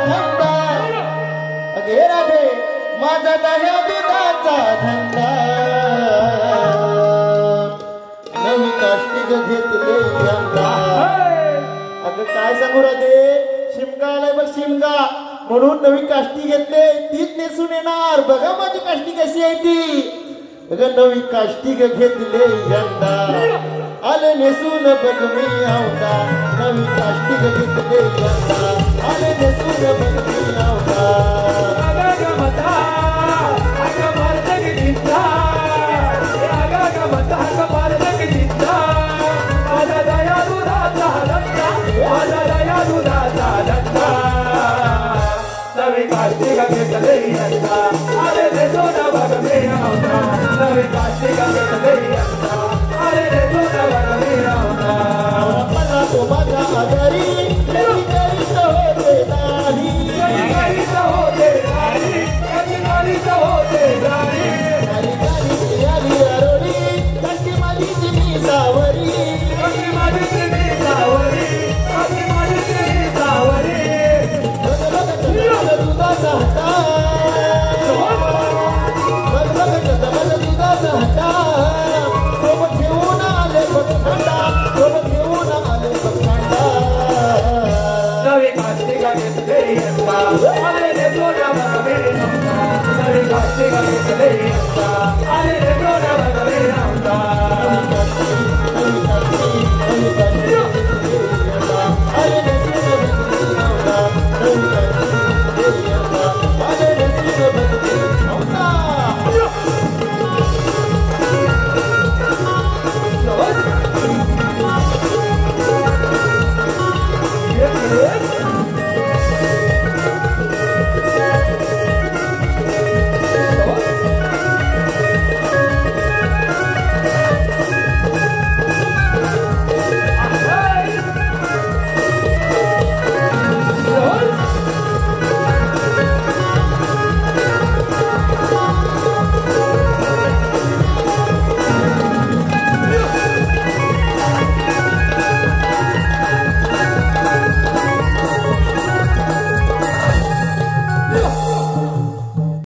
धंदा अगे राधे माझा दह्या दुधाचा धंदा नवी काष्टी घेतले यंदा अगं काय सांगू राधे शिमगा आलाय बघ शिमगा म्हणून नवी काष्टी घेतले तीच नेसून येणार बघा माझी काष्टी कशी आहे ती अगं नवी काष्टी घेतले यंदा आले नेसून बघ मी आवडा नवी काष्टी घेतले यंदा आले नेसून बघ मी आवडा Hallelujah.